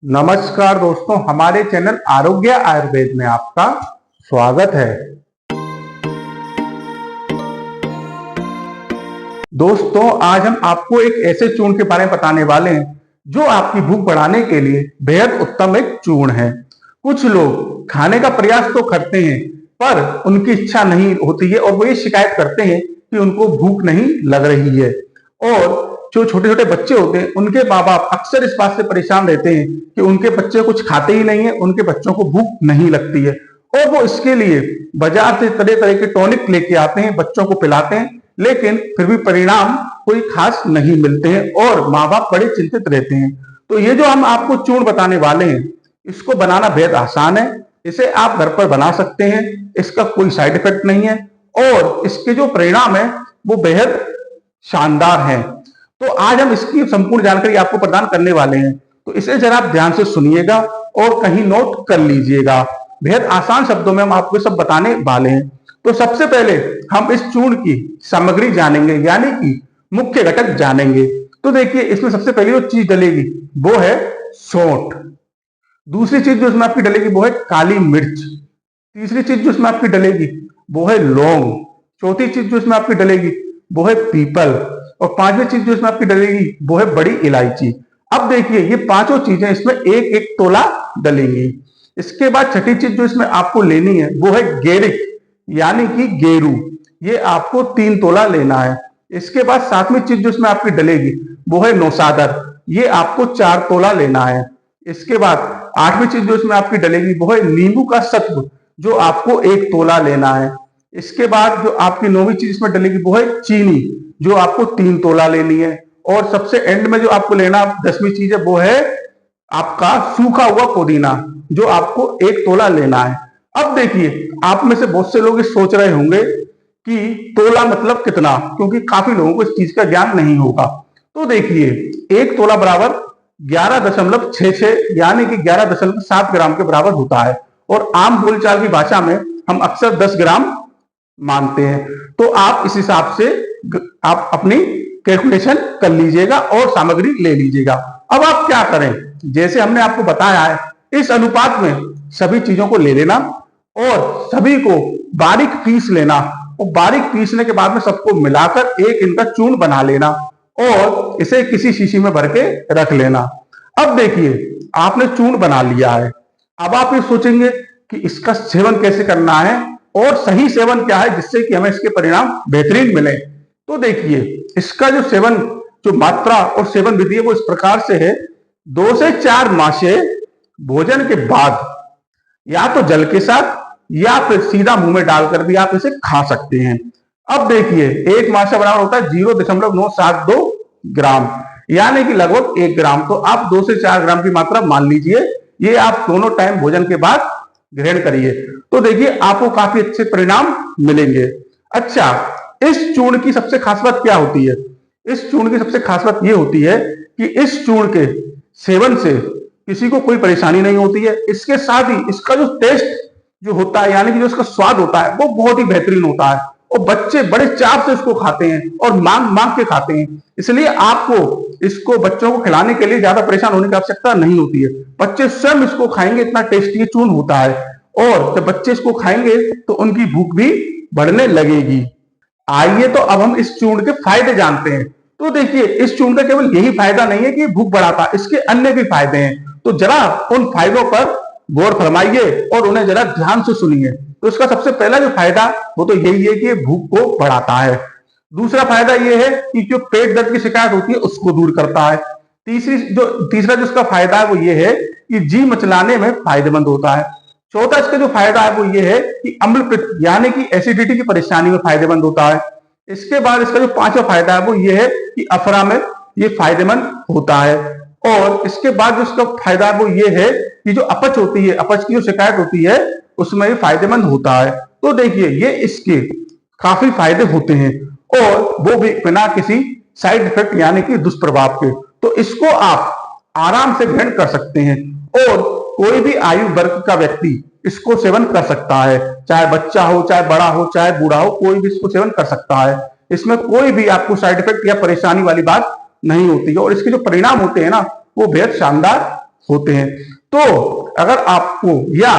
नमस्कार दोस्तों, हमारे चैनल आरोग्य आयुर्वेद में आपका स्वागत है। दोस्तों, आज हम आपको एक ऐसे चूर्ण के बारे में बताने वाले हैं जो आपकी भूख बढ़ाने के लिए बेहद उत्तम एक चूर्ण है। कुछ लोग खाने का प्रयास तो करते हैं पर उनकी इच्छा नहीं होती है और वो ये शिकायत करते हैं कि उनको भूख नहीं लग रही है। और जो छोटे छोटे बच्चे होते हैं उनके माँ बाप अक्सर इस बात से परेशान रहते हैं कि उनके बच्चे कुछ खाते ही नहीं है, उनके बच्चों को भूख नहीं लगती है और वो इसके लिए बाजार से तरह तरह के टॉनिक लेके आते हैं, बच्चों को पिलाते हैं, लेकिन फिर भी परिणाम कोई खास नहीं मिलते हैं और माँ बाप बड़े चिंतित रहते हैं। तो ये जो हम आपको चूर्ण बताने वाले हैं, इसको बनाना बेहद आसान है। इसे आप घर पर बना सकते हैं, इसका कोई साइड इफेक्ट नहीं है और इसके जो परिणाम है वो बेहद शानदार हैं। तो आज हम इसकी संपूर्ण जानकारी आपको प्रदान करने वाले हैं, तो इसे जरा आप ध्यान से सुनिएगा और कहीं नोट कर लीजिएगा। बेहद आसान शब्दों में हम आपको सब बताने वाले हैं। तो सबसे पहले हम इस चूर्ण की सामग्री जानेंगे, यानी कि मुख्य घटक जानेंगे। तो देखिए, इसमें सबसे पहली जो चीज डलेगी वो है सौंठ। दूसरी चीज जो इसमें आपकी डलेगी वो है काली मिर्च। तीसरी चीज जो इसमें आपकी डलेगी वो है लौंग। चौथी चीज जो इसमें आपकी डलेगी वो है पीपल और पांचवी चीज जो इसमें आपकी डलेगी वो है बड़ी इलायची। अब देखिए, ये पांचों चीजें इसमें एक एक तोला डलेंगी। इसके बाद छठी चीज जो इसमें आपको लेनी है वो है गेरिक, यानी कि गेरू। ये आपको 3 तोला लेना है। इसके बाद सातवीं चीज जो इसमें आपकी डलेगी वो है नौसादर। ये आपको 4 तोला लेना है। इसके बाद आठवीं चीज जो इसमें आपकी डलेगी वो है नींबू का सत्व, जो आपको 1 तोला लेना है। इसके बाद जो आपकी 9वीं चीज इसमें डलेगी वो है चीनी, जो आपको 3 तोला लेनी है। और सबसे एंड में जो आपको लेना 10वीं चीज है वो है आपका सूखा हुआ पुदीना, जो आपको 1 तोला लेना है। अब देखिए, आप में से बहुत से लोग सोच रहे होंगे कि तोला मतलब कितना, क्योंकि काफी लोगों को इस चीज का ज्ञान नहीं होगा। तो देखिए, 1 तोला बराबर 11.66 यानी कि 11.7 ग्राम के बराबर होता है और आम बोलचाल की भाषा में हम अक्सर 10 ग्राम मानते हैं। तो आप इस हिसाब से आप अपनी कैलकुलेशन कर लीजिएगा और सामग्री ले लीजिएगा। अब आप क्या करें, जैसे हमने आपको बताया है, इस अनुपात में सभी चीजों को ले लेना और सभी को बारीक पीस लेना और बारीक पीसने के बाद में सबको मिलाकर एक इनका चूर्ण बना लेना और इसे किसी शीशी में भर के रख लेना। अब देखिए, आपने चूर्ण बना लिया है। अब आप ये सोचेंगे कि इसका सेवन कैसे करना है और सही सेवन क्या है जिससे कि हमें इसके परिणाम बेहतरीन मिले। तो देखिए, इसका जो सेवन, जो मात्रा और सेवन विधि है वो इस प्रकार से है। 2 से 4 मासे भोजन के बाद या तो जल के साथ या फिर सीधा मुंह में डालकर भी आप इसे खा सकते हैं। अब देखिए, एक मासा बराबर होता है 0.972 ग्राम, यानी कि लगभग 1 ग्राम। तो आप 2 से 4 ग्राम की मात्रा मान लीजिए। ये आप दोनों टाइम भोजन के बाद ग्रहण करिए, तो देखिए आपको काफी अच्छे परिणाम मिलेंगे। अच्छा, इस चूर्ण की सबसे खास बात क्या होती है? इस चूर्ण की सबसे खास बात यह होती है कि इस चूर्ण के सेवन से किसी को कोई परेशानी नहीं होती है। इसके साथ ही इसका जो टेस्ट जो होता है, यानी कि जो इसका स्वाद होता है, वो बहुत ही बेहतरीन होता है और बच्चे बड़े चाव से इसको खाते हैं और मांग मांग के खाते हैं। इसलिए आपको इसको बच्चों को खिलाने के लिए ज्यादा परेशान होने की आवश्यकता नहीं होती है। बच्चे स्वयं इसको खाएंगे, इतना टेस्टी चूर्ण होता है और जब बच्चे इसको खाएंगे तो उनकी भूख भी बढ़ने लगेगी। आइए तो अब हम इस चूर्ण के फायदे जानते हैं। तो देखिए, इस चूर्ण का केवल यही फायदा नहीं है कि भूख बढ़ाता, इसके अन्य भी फायदे हैं। तो जरा उन फायदों पर गौर फरमाइए और उन्हें जरा ध्यान से सुनिए। तो इसका सबसे पहला जो फायदा वो तो यही है कि भूख को बढ़ाता है। दूसरा फायदा यह है कि जो पेट दर्द की शिकायत होती है उसको दूर करता है। तीसरा जो इसका फायदा है वो ये है कि जी मचलाने में फायदेमंद होता है। चौथा इसका जो फायदा है वो ये है कि अम्ल पित्त यानी कि एसिडिटी की परेशानी में फायदेमंद होता है। इसके बाद इसका जो पांचवा फायदा है वो ये है कि अफरा में ये फायदेमंद होता है। और इसके बाद जो इसका फायदा है वो ये है कि जो अपच होती है, अपच की जो शिकायत होती है उसमें ये फायदेमंद होता है। तो देखिए, ये इसके काफी फायदे होते हैं और वो भी बिना किसी साइड इफेक्ट यानी कि दुष्प्रभाव के। तो इसको आप आराम से ग्रहण कर सकते हैं और कोई भी आयु वर्ग का व्यक्ति इसको सेवन कर सकता है, चाहे बच्चा हो, चाहे बड़ा हो, चाहे बूढ़ा हो, कोई भी इसको सेवन कर सकता है। इसमें कोई भी आपको साइड इफेक्ट या परेशानी वाली बात नहीं होती है और इसके जो परिणाम होते हैं ना वो बेहद शानदार होते हैं। तो अगर आपको या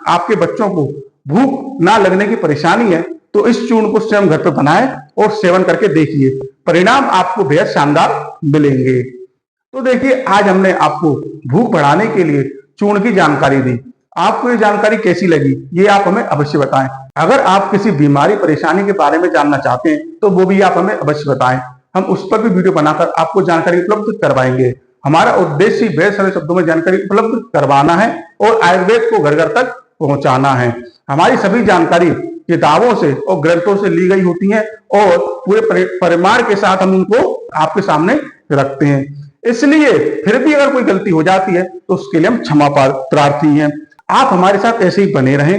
आपके बच्चों को भूख ना लगने की परेशानी है तो इस चूर्ण को स्वयं घर पर बनाएं और सेवन करके देखिए, परिणाम आपको बेहद शानदार मिलेंगे। तो देखिए, आज हमने आपको भूख बढ़ाने के लिए चूर्ण की जानकारी दी। आपको ये जानकारी कैसी लगी, ये आप हमें अवश्य बताएं। अगर आप किसी बीमारी परेशानी के बारे में जानना चाहते हैं तो वो भी आप हमें अवश्य बताएं। हम उस पर भी वीडियो बनाकर आपको जानकारी उपलब्ध करवाएंगे। हमारा उद्देश्य बेहद सरल शब्दों में जानकारी उपलब्ध करवाना है और आयुर्वेद को घर घर तक पहुंचाना है। हमारी सभी जानकारी किताबों से और ग्रंथों से ली गई होती है और पूरे परिमाण के साथ हम उनको आपके सामने रखते हैं। इसलिए फिर भी अगर कोई गलती हो जाती है तो उसके लिए हम क्षमा प्रार्थी हैं। आप हमारे साथ ऐसे ही बने रहें।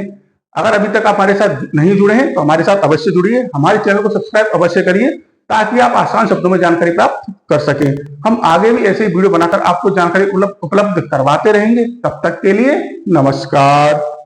अगर अभी तक आप हमारे साथ नहीं जुड़े हैं तो हमारे साथ अवश्य जुड़िए, हमारे चैनल को सब्सक्राइब अवश्य करिए ताकि आप आसान शब्दों में जानकारी प्राप्त कर सकें। हम आगे भी ऐसे ही वीडियो बनाकर आपको जानकारी उपलब्ध करवाते रहेंगे। तब तक के लिए नमस्कार।